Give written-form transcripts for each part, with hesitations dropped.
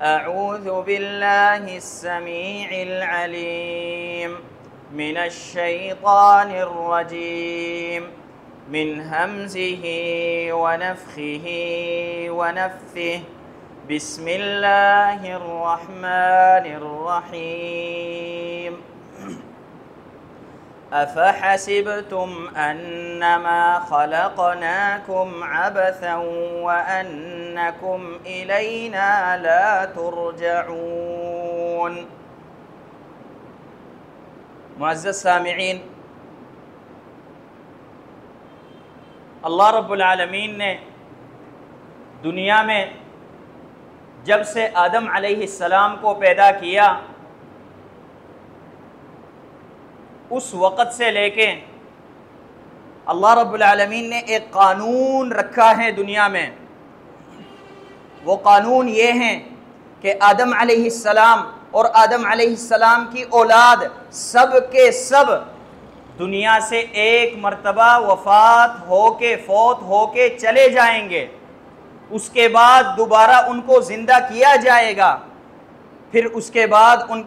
أعوذ بالله السميع العليم من الشيطان الرجيم من همزه ونفخه ونفثه بسم الله الرحمن الرحيم أفحسبتم أنما خلقناكم عبثا وأنكم إلينا لا ترجعون۔ معزز سامعین، اللہ رب العالمین نے دنیا میں جب سے آدم علیہ السلام کو پیدا کیا اس وقت سے لے کے اللہ رب العالمین نے ایک قانون رکھا ہے دنیا میں۔ وہ قانون یہ ہے کہ آدم علیہ السلام اور آدم علیہ السلام کی اولاد سب کے سب دنیا سے ایک مرتبہ فوت ہو کے چلے جائیں گے۔ اس کے بعد دوبارہ ان کو زندہ کیا جائے گا، پھر اس کے بعد ان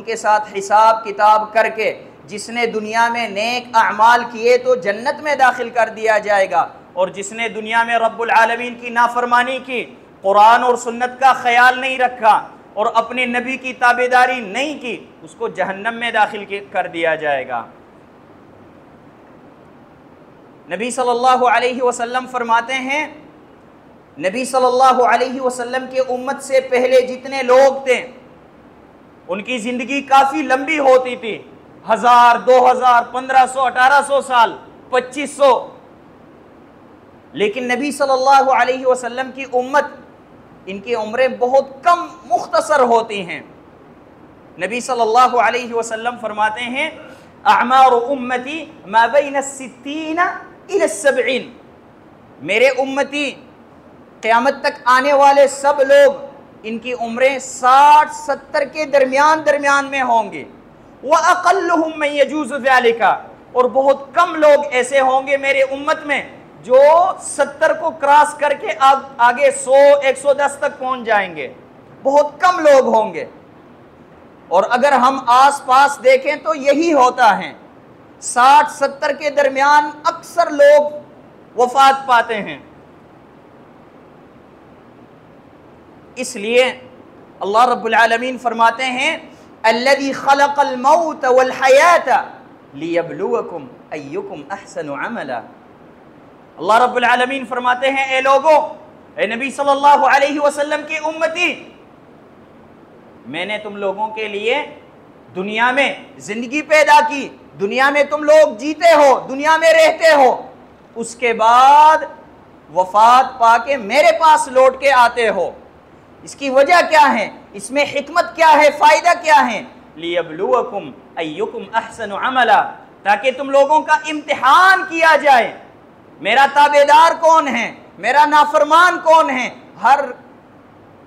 کے ساتھ حساب کتاب کر کے جس نے دنیا میں نیک اعمال کیے تو جنت میں داخل کر دیا جائے گا، اور جس نے دنیا میں رب العالمین کی نافرمانی کی، قرآن اور سنت کا خیال نہیں رکھا اور اپنے نبی کی تابعداری نہیں کی، اس کو جہنم میں داخل کر دیا جائے گا۔ نبی صلی اللہ علیہ وسلم فرماتے ہیں، نبی صلی اللہ علیہ وسلم کے امت سے پہلے جتنے لوگ تھے ان کی زندگی کافی لمبی ہوتی تھی، 1000 2000 1500 1800 سال 2500، لیکن نبی صلی اللہ علیہ وسلم کی امت ان کی عمریں بہت کم مختصر ہوتی ہیں۔ نبی صلی اللہ علیہ وسلم فرماتے ہیں، اعمار امتی ما بین 60 الی 70، میرے امتی قیامت تک آنے والے سب لوگ ان کی عمریں 60-70 کے درمیان میں ہوں گے۔ وَأَقَلُّهُمْ مَنْ يَجُوزُ ذَلِكَ، اور بہت کم لوگ ایسے ہوں گے میرے امت میں جو 70 کو کراس کر کے آگے 100-110 تک پہنچ جائیں گے، بہت کم لوگ ہوں گے۔ اور اگر ہم آس پاس دیکھیں تو یہی ہوتا ہے، 60-70 کے درمیان اکثر لوگ وفات پاتے ہیں۔ اس لیے اللہ رب العالمین فرماتے ہیں، الذی خلق الموت والحیات لیبلوکم ایکم احسن عملا۔ اللہ رب العالمین فرماتے ہیں، اے لوگوں، اے نبی صلی اللہ علیہ وسلم کی امتی، میں نے تم لوگوں کے لیے دنیا میں زندگی پیدا کی، دنیا میں تم لوگ جیتے ہو، دنیا میں رہتے ہو، اس کے بعد وفات پا کے میرے پاس لوٹ کے آتے ہو۔ اس کی وجہ کیا ہے؟ اس میں حکمت کیا ہے؟ فائدہ کیا ہے؟ لیبلوکم ایکم احسن عملا، تاکہ تم لوگوں کا امتحان کیا جائے، میرا تابعدار کون ہے، میرا نافرمان کون ہے، ہر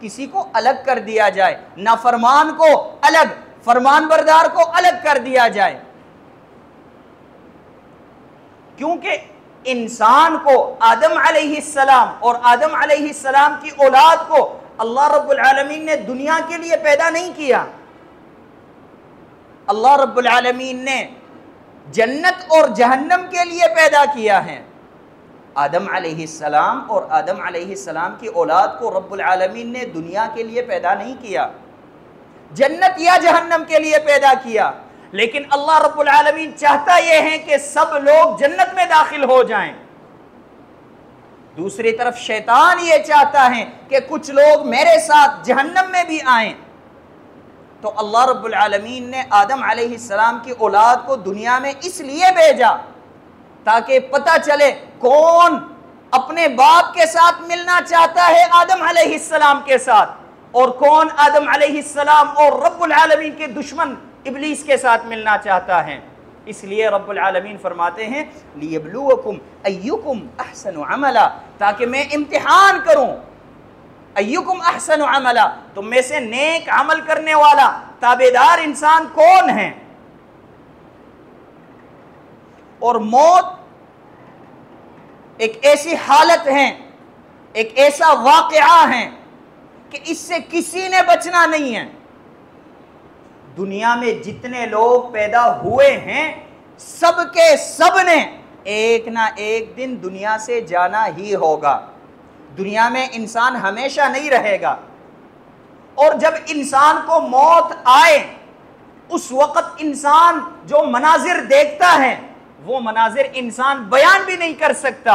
کسی کو الگ کر دیا جائے، نافرمان کو الگ، فرمان بردار کو الگ کر دیا جائے۔ کیونکہ انسان کو آدم علیہ السلام اور آدم علیہ السلام کی اولاد کو اللہ رب العالمین نے دنیا کے لیے پیدا نہیں کیا، اللہ رب العالمین نے جنت اور جہنم کے لیے پیدا کیا ہے۔ آدم علیہ السلام اور آدم علیہ السلام کی اولاد کو رب العالمین نے دنیا کے لیے پیدا نہیں کیا، جنت یا جہنم کے لیے پیدا کیا، لیکن اللہ رب العالمین چاہتا یہ ہے کہ سب لوگ جنت میں داخل ہو جائیں۔ دوسری طرف شیطان یہ چاہتا ہے کہ کچھ لوگ میرے ساتھ جہنم میں بھی آئیں، تو اللہ رب العالمین نے آدم علیہ السلام کی اولاد کو دنیا میں اس لیے بھیجا تاکہ پتہ چلے کون اپنے باپ کے ساتھ ملنا چاہتا ہے آدم علیہ السلام کے ساتھ، اور کون آدم علیہ السلام اور رب العالمین کے دشمن ابلیس کے ساتھ ملنا چاہتا ہے۔ اس لیے رب العالمین فرماتے ہیں، لیبلوکم ایکم احسن عملا، تاکہ میں امتحان کروں، ایکم احسن عملا، تم میں سے نیک عمل کرنے والا تابعدار انسان کون ہے۔ اور موت ایک ایسی حالت ہے، ایک ایسا واقعہ ہے کہ اس سے کسی نے بچنا نہیں ہے۔ دنیا میں جتنے لوگ پیدا ہوئے ہیں سب کے سب نے ایک نہ ایک دن دنیا سے جانا ہی ہوگا۔ دنیا میں انسان ہمیشہ نہیں رہے گا، اور جب انسان کو موت آئے اس وقت انسان جو مناظر دیکھتا ہے وہ مناظر انسان بیان بھی نہیں کر سکتا۔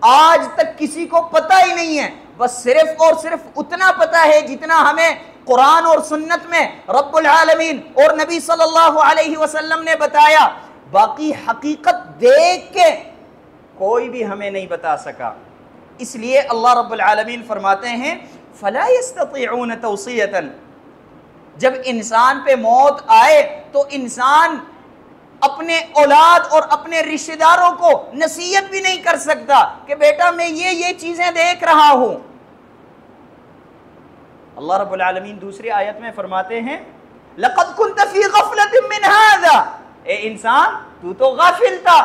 آج تک کسی کو پتہ ہی نہیں ہے، بس صرف اور صرف اتنا پتہ ہے جتنا ہمیں قرآن اور سنت میں رب العالمین اور نبی صلی اللہ علیہ وسلم نے بتایا، باقی حقیقت دیکھ کے کوئی بھی ہمیں نہیں بتا سکا۔ اس لیے اللہ رب العالمین فرماتے ہیں فَلَا يَسْتَطِيعُونَ تَوْصِيَةً، جب انسان پہ موت آئے تو انسان اپنے اولاد اور اپنے رشتہ داروں کو نصیحت بھی نہیں کر سکتا کہ بیٹا میں یہ چیزیں دیکھ رہا ہوں۔ اللہ رب العالمین دوسری آیت میں فرماتے ہیں لَقَدْ كُنْتَ فِي غَفْلَةٍ مِّنْ هَذَا، اے انسان تو تو غافل تھا،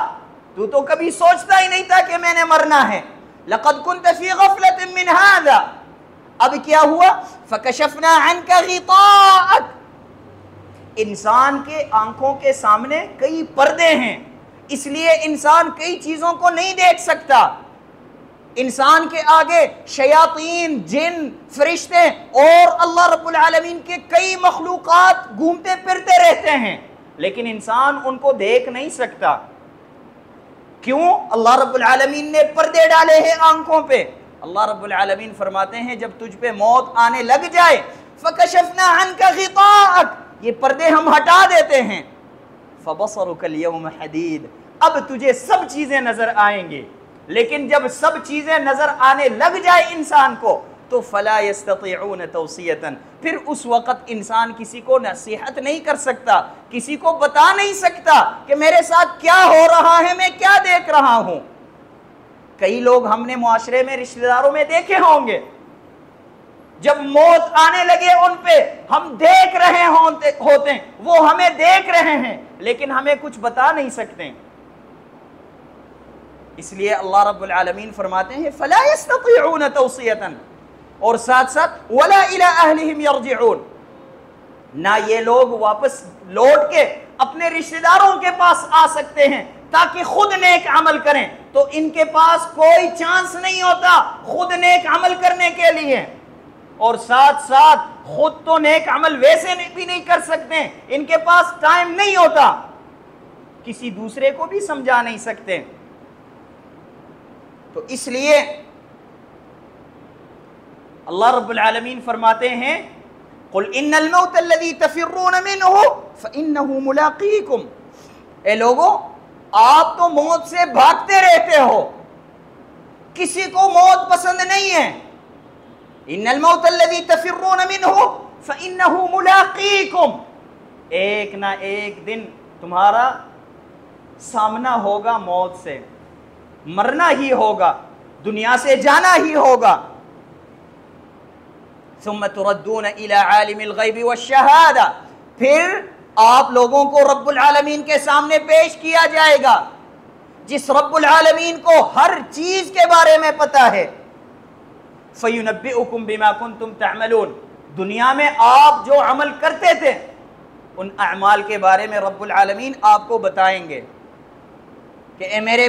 تو تو کبھی سوچتا ہی نہیں تھا کہ میں نے مرنا ہے۔ لَقَدْ كُنْتَ فِي غَفْلَةٍ مِّنْ هَذَا، اب کیا ہوا فَكَشَفْنَا عَنْكَ غِطَاءَكَ، انسان کے آنکھوں کے سامنے کئی پردے ہیں، اس لیے انسان کئی چیزوں کو نہیں دیکھ سکتا۔ انسان کے آگے شیاطین، جن، فرشتے اور اللہ رب العالمین کے کئی مخلوقات گھومتے پھرتے رہتے ہیں، لیکن انسان ان کو دیکھ نہیں سکتا۔ کیوں؟ اللہ رب العالمین نے پردے ڈالے ہیں آنکھوں پہ۔ اللہ رب العالمین فرماتے ہیں جب تجھ پہ موت آنے لگ جائے فَكَشَفْنَا عَنْكَ غِطَاءَكَ، یہ پردے ہم ہٹا دیتے ہیں، فَبَصَرُكَ الْيَوْمَ حَدِيدٌ، اب تجھے سب چیزیں نظر آئیں گے۔ لیکن جب سب چیزیں نظر آنے لگ جائے انسان کو تو فَلَا يَسْتَطِيعُونَ تَوْصِيَةً، پھر اس وقت انسان کسی کو نصیحت نہیں کر سکتا، کسی کو بتا نہیں سکتا کہ میرے ساتھ کیا ہو رہا ہے، میں کیا دیکھ رہا ہوں۔ کئی لوگ ہم نے معاشرے میں رشتہ داروں میں دیکھے ہوں گے، جب موت آنے لگے ان پہ ہم دیکھ رہے ہوتے ہیں، وہ ہمیں دیکھ رہے ہیں لیکن ہمیں کچھ بتا نہیں سکتے۔ اس لیے اللہ رب العالمین فرماتے ہیں فَلَا يَسْتَطِيعُونَ تَوْصِيَةً، اور ساتھ ساتھ وَلَا إِلَىٰ أَهْلِهِمْ يَرْجِعُونَ، نہ یہ لوگ واپس لوٹ کے اپنے رشتہ داروں کے پاس آ سکتے ہیں تاکہ خود نیک عمل کریں، تو ان کے پاس کوئی چانس نہیں ہوتا خود نیک عمل کرنے کے لیے، اور ساتھ ساتھ خود تو نیک عمل ویسے بھی نہیں کر سکتے، ان کے پاس ٹائم نہیں ہوتا، کسی دوسرے کو بھی سمجھا نہیں سکتے۔ تو اس لیے اللہ رب العالمین فرماتے ہیں قُلْ إِنَّ الْمَوْتَ الَّذِي تَفِرُّونَ مِنْهُ فَإِنَّهُ مُلَاقِيكُمْ، اے لوگو آپ تو موت سے بھاگتے رہتے ہو، کسی کو موت پسند نہیں ہے۔ إِنَّ الْمَوْتَ الَّذِي تَفِرُّونَ مِنْهُ فَإِنَّهُ مُلَاقِيكُمْ، ایک نہ ایک دن تمہارا سامنا ہوگا موت سے، مرنا ہی ہوگا، دنیا سے جانا ہی ہوگا۔ ثُمَّ تُرَدُّونَ إِلَىٰ عَالِمِ الْغَيْبِ وَالشَّهَادَةِ، پھر آپ لوگوں کو رب العالمین کے سامنے پیش کیا جائے گا، جس رب العالمین کو ہر چیز کے بارے میں پتہ ہے۔ فَيُنَبِّئُكُمْ بِمَا كُنْتُمْ تَعْمَلُونَ، دنیا میں آپ جو عمل کرتے تھے ان اعمال کے بارے میں رب العالمین آپ کو بتائیں گے کہ اے میرے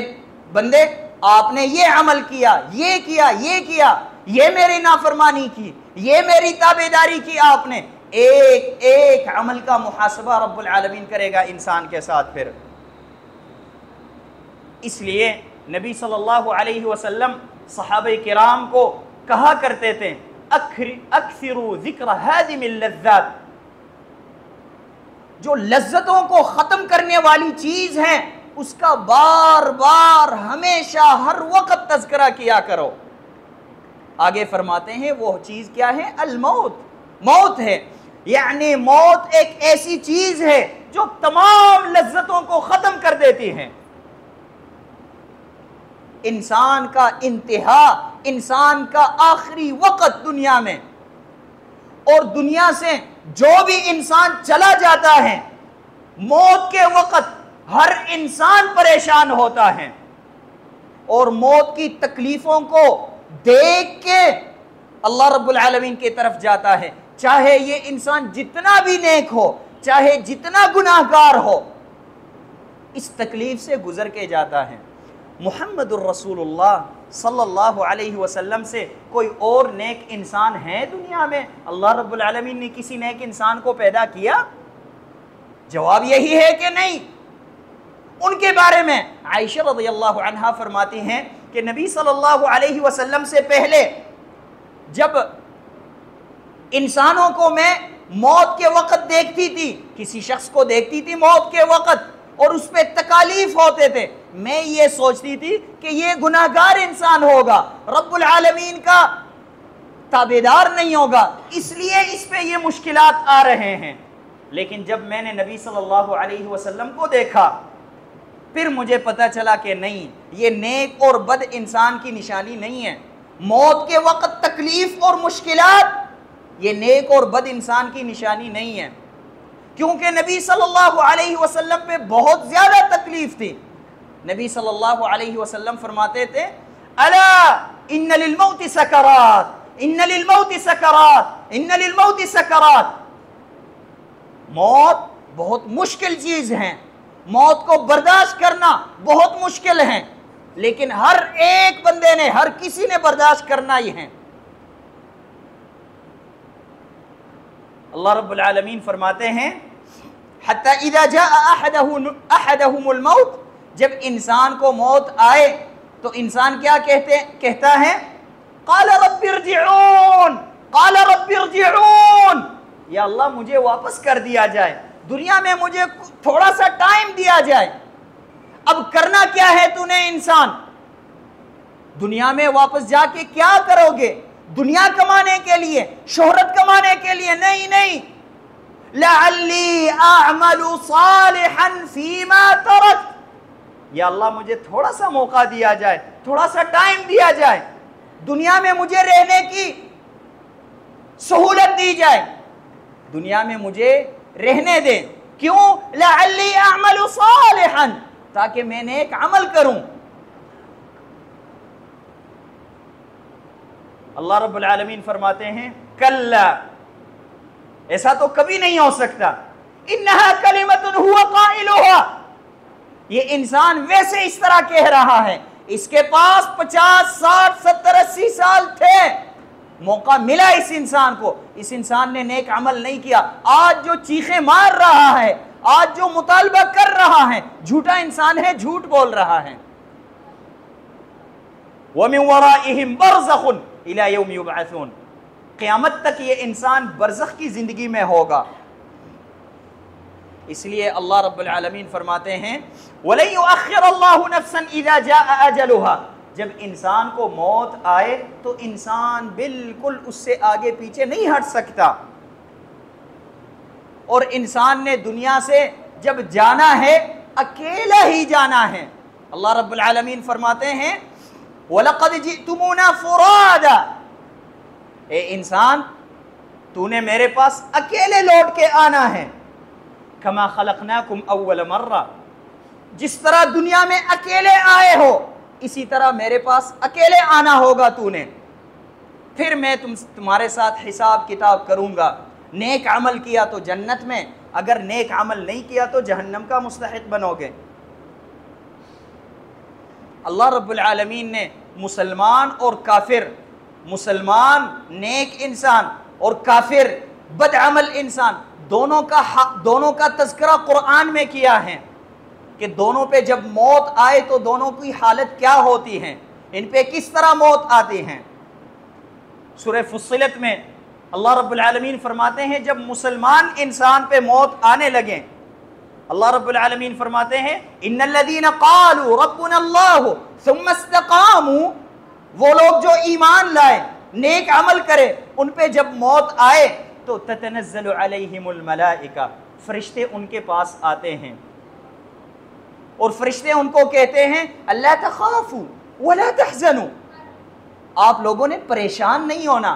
بندے آپ نے یہ عمل کیا، یہ کیا، یہ کیا، یہ میری نافرمانی کی، یہ میری تابعداری کی، آپ نے ایک ایک عمل کا محاسبہ رب العالمین کرے گا انسان کے ساتھ۔ پھر اس لیے نبی صلی اللہ علیہ وسلم صحابہ کرام کو کہا کرتے تھے اکثروا ذکر ہادم اللذات، جو لذتوں کو ختم کرنے والی چیز ہے اس کا بار بار ہمیشہ ہر وقت تذکرہ کیا کرو۔ آگے فرماتے ہیں وہ چیز کیا ہے؟ الموت، موت ہے، یعنی موت ایک ایسی چیز ہے جو تمام لذتوں کو ختم کر دیتی ہے۔ انسان کا انتہا، انسان کا آخری وقت دنیا میں، اور دنیا سے جو بھی انسان چلا جاتا ہے موت کے وقت ہر انسان پریشان ہوتا ہے، اور موت کی تکلیفوں کو دیکھ کے اللہ رب العالمین کی طرف جاتا ہے، چاہے یہ انسان جتنا بھی نیک ہو، چاہے جتنا گناہگار ہو، اس تکلیف سے گزر کے جاتا ہے۔ محمد الرسول اللہ صلی اللہ علیہ وسلم سے کوئی اور نیک انسان ہے دنیا میں؟ اللہ رب العالمین نے کسی نیک انسان کو پیدا کیا؟ جواب یہی ہے کہ نہیں۔ ان کے بارے میں عائشہ رضی اللہ عنہا فرماتی ہیں کہ نبی صلی اللہ علیہ وسلم سے پہلے جب انسانوں کو میں موت کے وقت دیکھتی تھی، کسی شخص کو دیکھتی تھی موت کے وقت اور اس پہ تکالیف ہوتے تھے، میں یہ سوچتی تھی کہ یہ گناہگار انسان ہوگا، رب العالمین کا تابعدار نہیں ہوگا، اس لیے اس پہ یہ مشکلات آ رہے ہیں۔ لیکن جب میں نے نبی صلی اللہ علیہ وسلم کو دیکھا، پھر مجھے پتا چلا کہ نہیں، یہ نیک اور بد انسان کی نشانی نہیں ہے۔ موت کے وقت تکلیف اور مشکلات یہ نیک اور بد انسان کی نشانی نہیں ہے، کیونکہ نبی صلی اللہ علیہ وسلم پہ بہت زیادہ تکلیف تھی۔ نبی صلی اللہ علیہ وسلم فرماتے تھے، الا ان للموت سکرات، ان للموت سکرات، ان للموت سکرات۔ موت بہت مشکل چیز ہے، موت کو برداشت کرنا بہت مشکل ہے، لیکن ہر ایک بندے نے، ہر کسی نے برداشت کرنا ہی ہے۔ اللہ رب العالمین فرماتے ہیں حتی اذا جاء احدهم الموت، جب انسان کو موت آئے تو انسان کیا کہتا ہے؟ قال رب ارجعون، قال رب ارجعون، یا اللہ مجھے واپس کر دیا جائے، دنیا میں مجھے تھوڑا سا ٹائم دیا جائے۔ اب کرنا کیا ہے تو نے انسان؟ دنیا میں واپس جا کے کیا کرو گے؟ دنیا کمانے کے لیے، شہرت کمانے کے لیے؟ نہیں نہیں، لعلی اعمل صالحا فیما ترکت، یا اللہ مجھے تھوڑا سا موقع دیا جائے، تھوڑا سا ٹائم دیا جائے، دنیا میں مجھے رہنے کی سہولت دی جائے، دنیا میں مجھے رہنے دیں۔ کیوں؟ لعلی اعمل صالحا، تاکہ میں نیک عمل کروں۔ اللہ رب العالمین فرماتے ہیں کلا، ایسا تو کبھی نہیں ہو سکتا، انہا کلمۃ هو قائلها، یہ انسان ویسے اس طرح کہہ رہا ہے، اس کے پاس 50 60 70 80 سال تھے، موقع ملا اس انسان کو، اس انسان نے نیک عمل نہیں کیا، آج جو چیخیں مار رہا ہے، آج جو مطالبہ کر رہا ہے، جھوٹا انسان ہے، جھوٹ بول رہا ہے۔ وَمِن وَرَائِهِمْ بَرْزَخٌ إِلَى يَوْمِ يُبْعَثُونَ، قیامت تک یہ انسان برزخ کی زندگی میں ہوگا۔ اس لیے اللہ رب العالمین فرماتے ہیں وَلَن يُؤَخِّرَ اللَّهُ نَفْسًا إِذَا جَاءَ أَجَلُهَا، جب انسان کو موت آئے تو انسان بالکل اس سے آگے پیچھے نہیں ہٹ سکتا، اور انسان نے دنیا سے جب جانا ہے اکیلا ہی جانا ہے۔ اللہ رب العالمین فرماتے ہیں وَلَقَدْ جِئْتُمُونَا فُرَادًا، اے انسان تو نے میرے پاس اکیلے لوٹ کے آنا ہے، کما خلقناکم اول مرہ، جس طرح دنیا میں اکیلے آئے ہو اسی طرح میرے پاس اکیلے آنا ہوگا تو نے، پھر میں تمہارے ساتھ حساب کتاب کروں گا، نیک عمل کیا تو جنت میں، اگر نیک عمل نہیں کیا تو جہنم کا مستحق بنو گے۔ اللہ رب العالمین نے مسلمان اور کافر، مسلمان نیک انسان اور کافر بد عمل انسان، دونوں کا تذکرہ قرآن میں کیا ہے کہ دونوں پہ جب موت آئے تو دونوں کی حالت کیا ہوتی ہے، ان پہ کس طرح موت آتی ہے۔ سورہ فصلت میں اللہ رب العالمین فرماتے ہیں جب مسلمان انسان پہ موت آنے لگیں، اللہ رب العالمین فرماتے ہیں ان الذین قالوا ربنا اللہ ثم استقاموا، وہ لوگ جو ایمان لائے، نیک عمل کرے، ان پہ جب موت آئے تو تتنزل علیہم الملائکہ، فرشتے ان کے پاس آتے ہیں اور فرشتے ان کو کہتے ہیں اللہ تخافوا ولا تحزنوا، آپ لوگوں نے پریشان نہیں ہونا،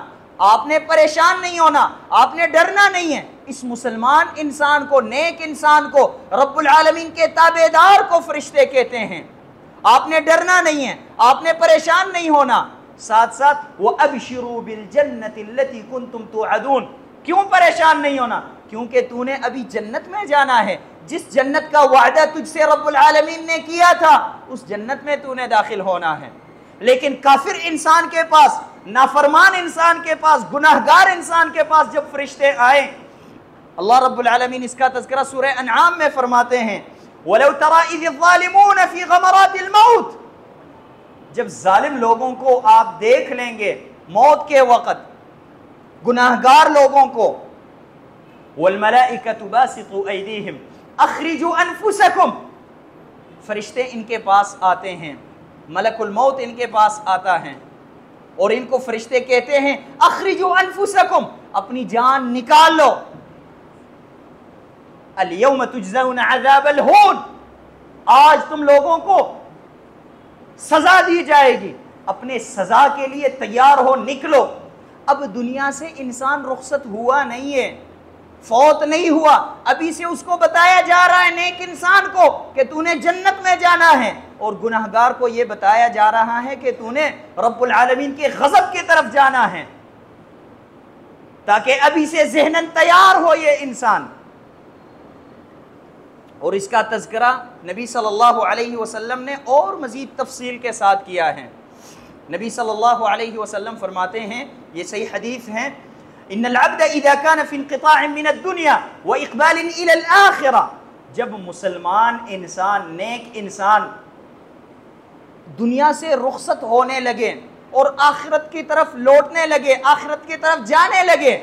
آپ نے پریشان نہیں ہونا، آپ نے ڈرنا نہیں ہے۔ اس مسلمان انسان کو، نیک انسان کو، رب العالمین کے تابعدار کو فرشتے کہتے ہیں آپ نے ڈرنا نہیں ہے، آپ نے پریشان نہیں ہونا، ساتھ ساتھ وَأَبْشِرُوا بِالْجَنَّةِ الَّتِي كُنْتُمْ تُوعَدُونَ. کیوں پریشان نہیں ہونا؟ کیونکہ تو نے ابھی جنت میں جانا ہے. جس جنت کا وعدہ تجھ سے رب العالمین نے کیا تھا اس جنت میں تو نے داخل ہونا ہے. لیکن کافر انسان کے پاس، نافرمان انسان کے پاس، گناہگار انسان کے پاس جب فرشتے آئے، اللہ رب العالمین اس کا تذکرہ سورہ انعام میں فرماتے ہیں وَلَوْ تَرَى إِذِ الظَّالِمُونَ فِي غَمَرَاتِ الْمَوْتِ. جب ظالم لوگوں کو آپ دیکھ لیں گے موت کے وقت، گناہگار لوگوں کو، وَالْمَلَائِكَةُ بَاسِطُوا أَيْدِيهِمْ أَخْرِجُوا أَنفُسَكُمْ. فرشتے ان کے پاس آتے ہیں، ملک الموت ان کے پاس آتا ہے اور ان کو فرشتے کہتے ہیں اخرجوا انفسکم، اپنی جان نکال لو. الیوم تجزون عذاب الہون، آج تم لوگوں کو سزا دی جائے گی، اپنے سزا کے لیے تیار ہو، نکلو. اب دنیا سے انسان رخصت ہوا نہیں ہے، فوت نہیں ہوا، ابھی سے اس کو بتایا جا رہا ہے نیک انسان کو کہ تو نے جنت میں جانا ہے، اور گناہگار کو یہ بتایا جا رہا ہے کہ تو نے رب العالمین کے غضب کی طرف جانا ہے، تاکہ ابھی سے ذہناً تیار ہو یہ انسان. اور اس کا تذکرہ نبی صلی اللہ علیہ وسلم نے اور مزید تفصیل کے ساتھ کیا ہے. نبی صلی اللہ علیہ وسلم فرماتے ہیں، یہ صحیح حدیث ہے، ان العبد اذا كان في انقطاع من الدنيا واقبال الى الاخره. جب مسلمان انسان، نیک انسان دنیا سے رخصت ہونے لگے اور آخرت کی طرف لوٹنے لگے، آخرت کی طرف جانے لگے،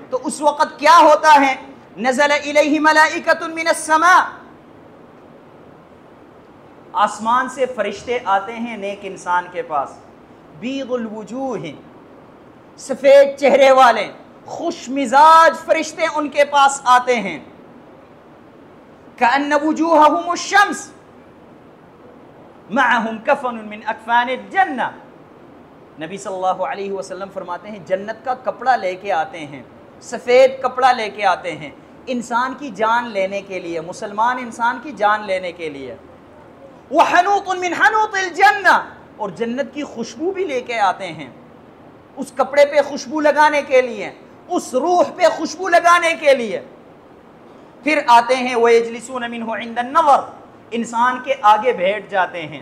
تو اس وقت کیا ہوتا ہے؟ نزل الیہ ملائکۃ من السماء، آسمان سے فرشتے آتے ہیں نیک انسان کے پاس، بیض الوجوہ، سفید چہرے والے، خوش مزاج فرشتے ان کے پاس آتے ہیں. کأن وجوہہم الشمس معہم کفن من اکفان الجنہ. نبی صلی اللہ علیہ وسلم فرماتے ہیں جنت کا کپڑا لے کے آتے ہیں، سفید کپڑا لے کے آتے ہیں انسان کی جان لینے کے لیے، مسلمان انسان کی جان لینے کے لیے. وحنوط من حنوط الجنہ، اور جنت کی خوشبو بھی لے کے آتے ہیں، اس کپڑے پہ خوشبو لگانے کے لیے، اس روح پہ خوشبو لگانے کے لیے. پھر آتے ہیں وَيَجْلِسُونَ مِنْهُ عِنْدَ النَّظَرِ، انسان کے آگے بیٹھ جاتے ہیں.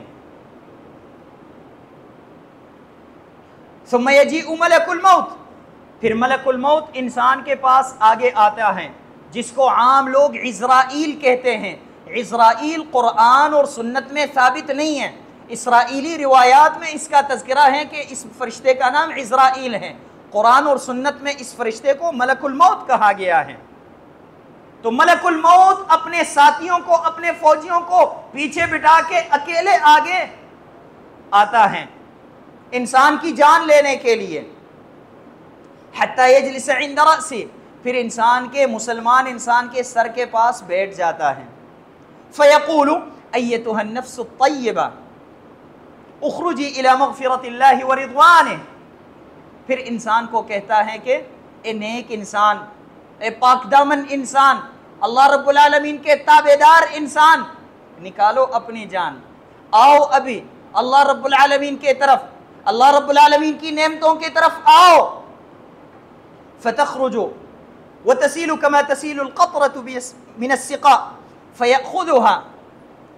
ثُمَّ يَجِيءُ مَلَكُ الْمَوْتِ، پھر ملک الموت انسان کے پاس آگے آتا ہے، جس کو عام لوگ عزرائیل کہتے ہیں. عزرائیل قرآن اور سنت میں ثابت نہیں ہے، اسرائیلی روایات میں اس کا تذکرہ ہے کہ اس فرشتے کا نام عزرائیل ہے. قرآن اور سنت میں اس فرشتے کو ملک الموت کہا گیا ہے. تو ملک الموت اپنے ساتھیوں کو، اپنے فوجیوں کو پیچھے بٹھا کے اکیلے آگے آتا ہے انسان کی جان لینے کے لیے. حتی یجلس عند رأسی، پھر انسان کے، مسلمان انسان کے سر کے پاس بیٹھ جاتا ہے. فیقول ایتها النفس الطیبہ اخرجی الی مغفرۃ اللہ ورضوانہ. پھر انسان کو کہتا ہے کہ اے نیک انسان، اے پاک دامن انسان، اللہ رب العالمین کے تابعدار انسان، نکالو اپنی جان، آؤ ابھی اللہ رب العالمین کے طرف، اللہ رب العالمین کی نعمتوں کی طرف آؤ. فتخرجوا وتسيل كما تسيل القطرة من السقاء فيأخذها.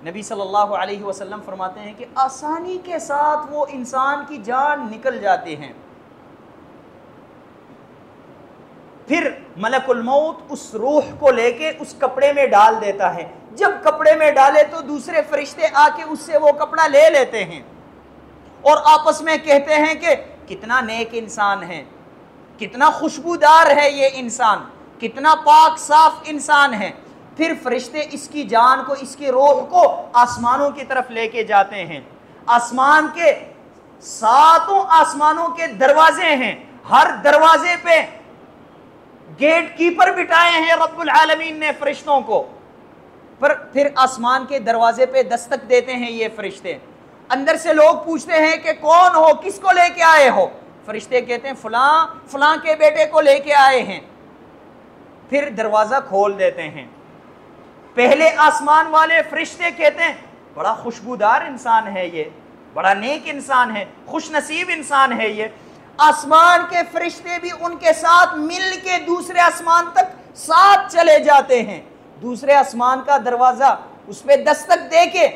نبی صلی اللہ علیہ وسلم فرماتے ہیں کہ آسانی کے ساتھ وہ انسان کی جان نکل جاتے ہیں. پھر ملک الموت اس روح کو لے کے اس کپڑے میں ڈال دیتا ہے. جب کپڑے میں ڈالے تو دوسرے فرشتے آ کے اس سے وہ کپڑا لے لیتے ہیں اور آپس میں کہتے ہیں کہ کتنا نیک انسان ہے، کتنا خوشبودار ہے یہ انسان، کتنا پاک صاف انسان ہے. پھر فرشتے اس کی جان کو، اس کی روح کو آسمانوں کی طرف لے کے جاتے ہیں. آسمان کے 7 آسمانوں کے دروازے ہیں، ہر دروازے پہ گیٹ کیپر بٹھائے ہیں رب العالمین نے فرشتوں کو. پھر آسمان کے دروازے پہ دستک دیتے ہیں یہ فرشتے. اندر سے لوگ پوچھتے ہیں کہ کون ہو، کس کو لے کے آئے ہو؟ فرشتے کہتے ہیں فلاں فلاں کے بیٹے کو لے کے آئے ہیں. پھر دروازہ کھول دیتے ہیں. پہلے آسمان والے فرشتے کہتے ہیں بڑا خوشبودار انسان ہے یہ، بڑا نیک انسان ہے، خوش نصیب انسان ہے یہ۔ آسمان کے فرشتے بھی ان کے ساتھ مل کے دوسرے آسمان تک ساتھ چلے جاتے ہیں، دوسرے آسمان کا دروازہ اس پہ دستک دے کے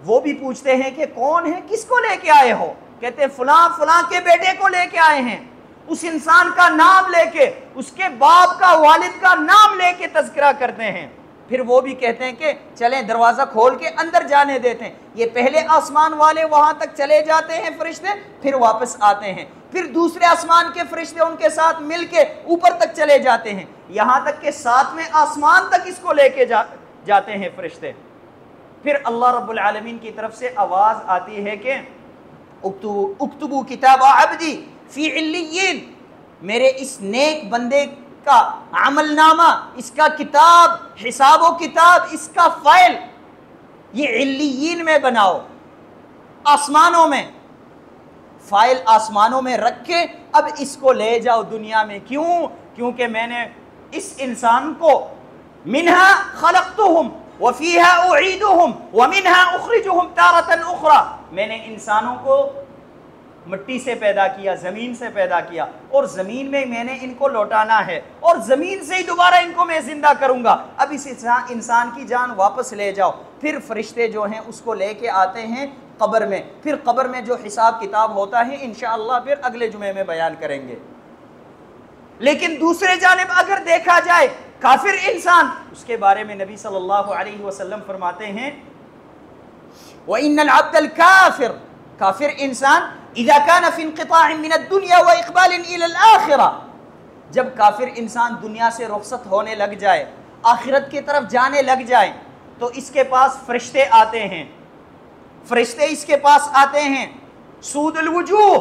وہ بھی پوچھتے ہیں کہ کون ہے، کس کو لے کے آئے ہو؟ کہتے ہیں فلاں فلاں کے بیٹے کو لے کے آئے ہیں۔ اس انسان کا نام لے کے، اس کے باپ کا، والد کا نام لے کے تذکرہ کرتے ہیں۔ پھر وہ بھی کہتے ہیں کہ چلیں دروازہ کھول کے اندر جانے دیتے ہیں۔ یہ پہلے آسمان والے وہاں تک چلے جاتے ہیں فرشتے، پھر واپس آتے ہیں، پھر دوسرے آسمان کے فرشتے ان کے ساتھ مل کے اوپر تک چلے جاتے ہیں، یہاں تک کہ 7ویں آسمان تک اس کو لے کے جاتے ہیں فرشتے۔ پھر اللہ رب العالمین کی طرف سے آواز آتی ہے کہ اکتبوا کتاب عبدی فی علیین، میرے اس نیک بندے کا عمل نامہ، اس کا کتاب، حساب و کتاب، اس کا فائل یہ علیین میں بناؤ، آسمانوں میں، فائل آسمانوں میں رکھ کے اب اس کو لے جاؤ دنیا میں۔ کیوں؟ کیونکہ میں نے اس انسان کو منہا خلقتہم وفیہا اعیدہم ومنہا اخرجہم تارۃ اخری، میں نے انسانوں کو مٹی سے پیدا کیا، زمین سے پیدا کیا، اور زمین میں نے ان کو لوٹانا ہے، اور زمین سے ہی دوبارہ ان کو میں زندہ کروں گا۔ اب اس انسان کی جان واپس لے جاؤ۔ پھر فرشتے جو ہیں اس کو لے کے آتے ہیں قبر میں، پھر قبر میں جو حساب کتاب ہوتا ہے انشاءاللہ پھر اگلے جمعے میں بیان کریں گے۔ لیکن دوسرے جانب اگر دیکھا جائے کافر انسان، اس کے بارے میں نبی صلی اللہ علیہ وسلم فرماتے ہیں وَإِنَّ الْعَبْدَ الْكَافِرِ، کافر انسان اذا كان في انقطاع من الدنيا واقبال الى الاخره، جب کافر انسان دنیا سے رخصت ہونے لگ جائے، آخرت کی طرف جانے لگ جائے، تو اس کے پاس فرشتے آتے ہیں، فرشتے اس کے پاس آتے ہیں، سود الوجوہ،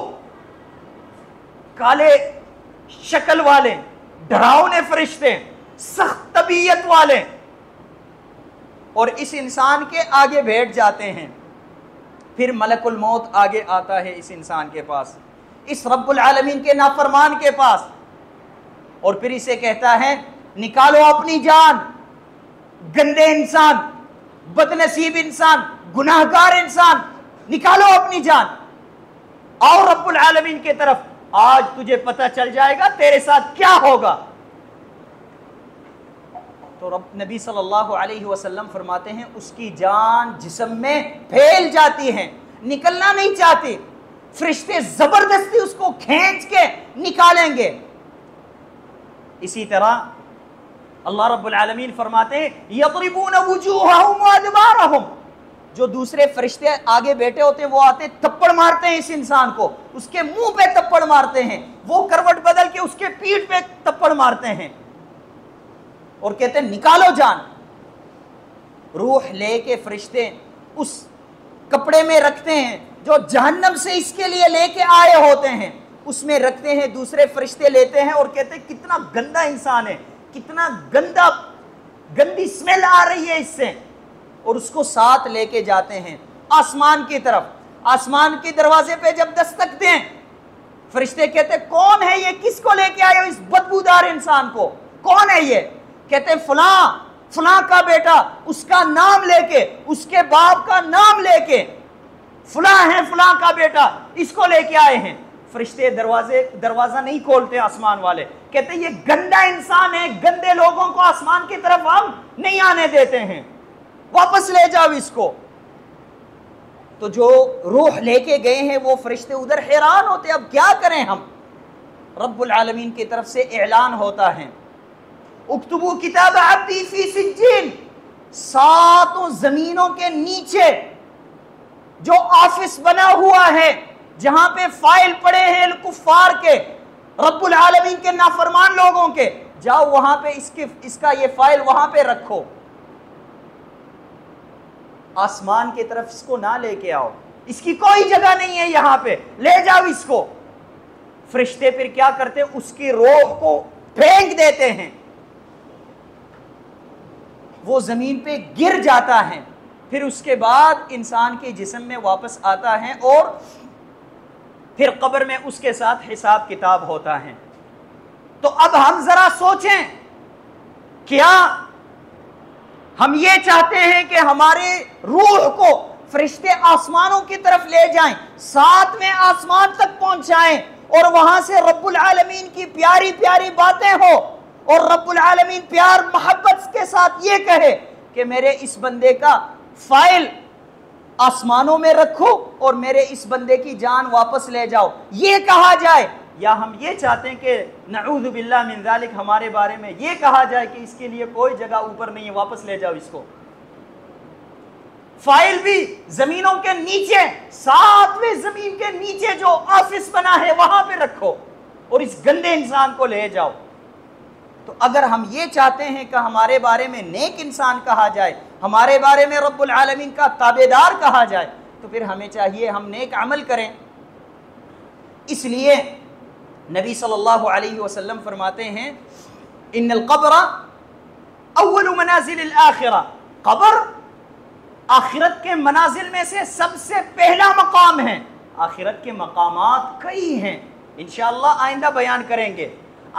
کالے شکل والے، ڈراؤنے فرشتے، سخت طبیعت والے، اور اس انسان کے آگے بیٹھ جاتے ہیں۔ پھر ملک الموت آگے آتا ہے اس انسان کے پاس، اس رب العالمین کے نافرمان کے پاس، اور پھر اسے کہتا ہے نکالو اپنی جان، گندے انسان، بدنصیب انسان، گناہگار انسان، نکالو اپنی جان، آؤ رب العالمین کی طرف، آج تجھے پتہ چل جائے گا تیرے ساتھ کیا ہوگا۔ تو نبی صلی اللہ علیہ وسلم فرماتے ہیں اس کی جان جسم میں پھیل جاتی ہے، نکلنا نہیں چاہتی، فرشتے زبردستی اس کو کھینچ کے نکالیں گے۔ اسی طرح اللہ رب العالمین فرماتے ہیں یضربون وجوہہم وادبارہم، جو دوسرے فرشتے آگے بیٹھے ہوتے ہیں وہ آتے ہیں تپڑ مارتے ہیں اس انسان کو، اس کے منہ پہ تپڑ مارتے ہیں، وہ کروٹ بدل کے اس کے پیٹھ پہ تپڑ مارتے ہیں، اور کہتے ہیں نکالو جان۔ روح لے کے فرشتے اس کپڑے میں رکھتے ہیں جو جہنم سے اس کے لیے لے کے آئے ہوتے ہیں، اس میں رکھتے ہیں، دوسرے فرشتے لیتے ہیں اور کہتے ہیں کتنا گندا انسان ہے، کتنا گندی اسمیل آ رہی ہے اس سے، اور اس کو ساتھ لے کے جاتے ہیں آسمان کی طرف۔ آسمان کے دروازے پہ جب دستک دیں، فرشتے کہتے ہیں کون ہے یہ، کس کو لے کے آئے ہو اس بدبودار انسان کو، کون ہے یہ؟ کہتے ہیں فلاں کا بیٹا، اس کا نام لے کے، اس کے باپ کا نام لے کے، فلاں ہے فلاں کا بیٹا، اس کو لے کے آئے ہیں۔ فرشتے دروازہ نہیں کھولتے آسمان والے، کہتے ہیں یہ گندا انسان ہے، گندے لوگوں کو آسمان کی طرف ہم نہیں آنے دیتے ہیں، واپس لے جاؤ اس کو۔ تو جو روح لے کے گئے ہیں وہ فرشتے ادھر حیران ہوتے، اب کیا کریں ہم؟ رب العالمین کی طرف سے اعلان ہوتا ہے اکتبوا کتاب عبدی فی سجین، 7 زمینوں کے نیچے جو آفس بنا ہوا ہے جہاں پہ فائل پڑے ہیں الکفار کے، رب العالمین کے نافرمان لوگوں کے، جاؤ وہاں پہ اس کا یہ فائل وہاں پہ رکھو، آسمان کی طرف اس کو نہ لے کے آؤ، اس کی کوئی جگہ نہیں ہے یہاں پہ، لے جاؤ اس کو۔ فرشتے پھر کیا کرتے ہیں؟ اس کی روح کو پھینک دیتے ہیں، وہ زمین پہ گر جاتا ہے، پھر اس کے بعد انسان کے جسم میں واپس آتا ہے، اور پھر قبر میں اس کے ساتھ حساب کتاب ہوتا ہے۔ تو اب ہم ذرا سوچیں، کیا ہم یہ چاہتے ہیں کہ ہمارے روح کو فرشتے آسمانوں کی طرف لے جائیں، 7ویں آسمان تک پہنچائیں، اور وہاں سے رب العالمین کی پیاری پیاری باتیں ہو، اور رب العالمین پیار محبت کے ساتھ یہ کہے کہ میرے اس بندے کا فائل آسمانوں میں رکھو اور میرے اس بندے کی جان واپس لے جاؤ، یہ کہا جائے، یا ہم یہ چاہتے ہیں کہ نعوذ باللہ من ذالک ہمارے بارے میں یہ کہا جائے کہ اس کے لیے کوئی جگہ اوپر نہیں ہے، واپس لے جاؤ اس کو، فائل بھی زمینوں کے نیچے، 7ویں زمین کے نیچے جو آفس بنا ہے وہاں پہ رکھو اور اس گندے انسان کو لے جاؤ۔ تو اگر ہم یہ چاہتے ہیں کہ ہمارے بارے میں نیک انسان کہا جائے، ہمارے بارے میں رب العالمین کا تابعدار کہا جائے، تو پھر ہمیں چاہیے ہم نیک عمل کریں۔ اس لیے نبی صلی اللہ علیہ وسلم فرماتے ہیں ان القبر اول منازل الآخرہ، قبر آخرت کے منازل میں سے سب سے پہلا مقام ہے۔ آخرت کے مقامات کئی ہیں، انشاءاللہ آئندہ بیان کریں گے۔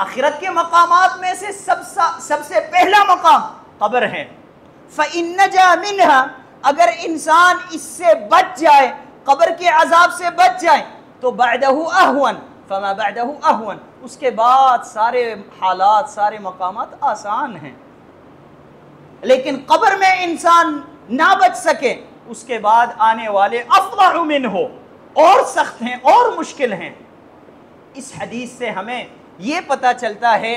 آخرت کے مقامات میں سے سب سے پہلا مقام قبر ہے۔ فَإِن نَجَا مِنْهَا، اگر انسان اس سے بچ جائے، قبر کے عذاب سے بچ جائے، تو بَعْدَهُ أَهْوَنْ فَمَا بَعْدَهُ أَهْوَنْ، اس کے بعد سارے حالات، سارے مقامات آسان ہیں۔ لیکن قبر میں انسان نہ بچ سکے، اس کے بعد آنے والے افضع منہ، اور سخت ہیں اور مشکل ہیں۔ اس حدیث سے ہمیں یہ پتہ چلتا ہے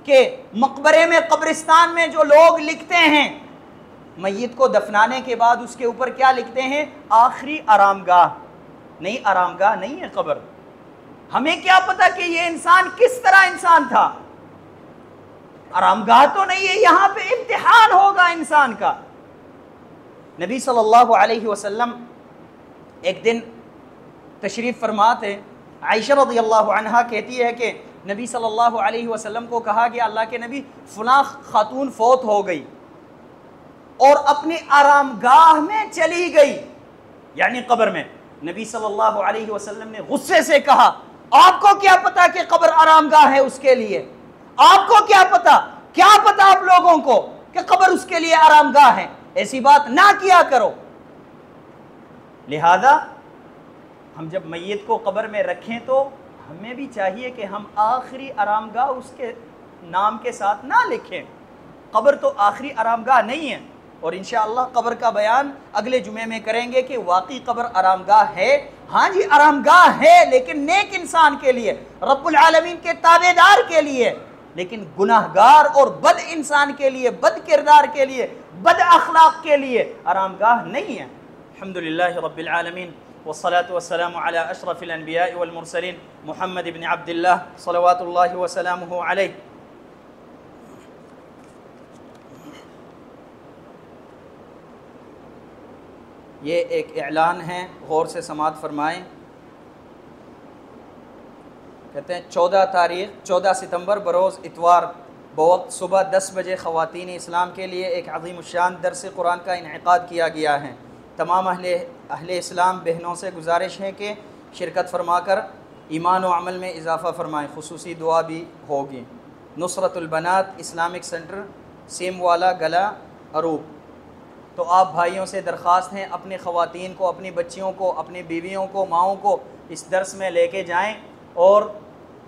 کہ مقبرے میں، قبرستان میں جو لوگ لکھتے ہیں، میت کو دفنانے کے بعد اس کے اوپر کیا لکھتے ہیں؟ آخری آرام گاہ۔ نہیں، آرام گاہ نہیں ہے قبر۔ ہمیں کیا پتا کہ یہ انسان کس طرح انسان تھا؟ آرام گاہ تو نہیں ہے، یہاں پہ امتحان ہوگا انسان کا۔ نبی صلی اللہ علیہ وسلم ایک دن تشریف فرما تھے، عائشہ رضی اللہ عنہا کہتی ہے کہ نبی صلی اللہ علیہ وسلم کو کہا کہ اللہ کے نبی فلاں خاتون فوت ہو گئی اور اپنی آرام گاہ میں چلی گئی، یعنی قبر میں۔ نبی صلی اللہ علیہ وسلم نے غصے سے کہا آپ کو کیا پتا کہ قبر آرام گاہ ہے اس کے لیے؟ آپ کو کیا پتا آپ لوگوں کو کہ قبر اس کے لیے آرام گاہ ہے؟ ایسی بات نہ کیا کرو۔ لہذا ہم جب میت کو قبر میں رکھیں تو ہمیں بھی چاہیے کہ ہم آخری آرام گاہ اس کے نام کے ساتھ نہ لکھیں۔ قبر تو آخری آرام گاہ نہیں ہے، اور انشاءاللہ قبر کا بیان اگلے جمعے میں کریں گے کہ واقعی قبر آرام گاہ ہے۔ ہاں جی آرام گاہ ہے، لیکن نیک انسان کے لیے، رب العالمین کے تابعدار کے لیے، لیکن گناہگار اور بد انسان کے لیے، بد کردار کے لیے، بد اخلاق کے لیے آرام گاہ نہیں ہے۔ الحمدللہ رب العالمین، والصلاة والسلام على اشرف الانبیاء والمرسلین محمد بن عبد اللہ صلوات اللہ وسلامہ علیہ۔ یہ ایک اعلان ہے، غور سے سماعت فرمائیں۔ کہتے ہیں 14 ستمبر بروز اتوار بوقت صبح 10 بجے خواتین اسلام کے لیے ایک عظیم الشان درس قرآن کا انعقاد کیا گیا ہے۔ تمام اہل اسلام بہنوں سے گزارش ہے کہ شرکت فرما کر ایمان و عمل میں اضافہ فرمائیں، خصوصی دعا بھی ہوگی۔ نصرت البنات اسلامک سینٹر، سیم والا گلا، عروب۔ تو آپ بھائیوں سے درخواست ہیں اپنی خواتین کو، اپنی بچیوں کو، اپنی بیویوں کو، ماؤں کو اس درس میں لے کے جائیں، اور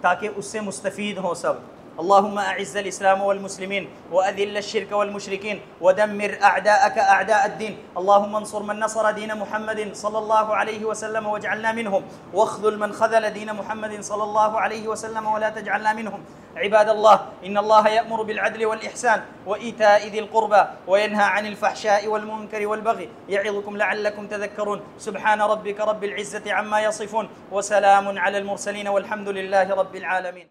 تاکہ اس سے مستفید ہوں سب۔ اللہم اعز الاسلام والمسلمین واذل الشرک والمشرکین ودمر اعداءک اعداء الدین، اللہم انصر من نصر دین محمد صلی اللہ علیہ وسلم واجعلنا منہم، واخذل من خذل دین محمد صلی اللہ علیہ وسلم ولا تجعلنا منہم۔ عباد اللہ ان اللہ یأمر بالعدل والإحسان وإیتاء ذی القربى وینہى عن الفحشاء والمنکر والبغی یعظکم لعلکم تذکرون۔ سبحان ربک رب العزة عما یصفون وسلام علی المرسلین والحمد للہ رب العالمین۔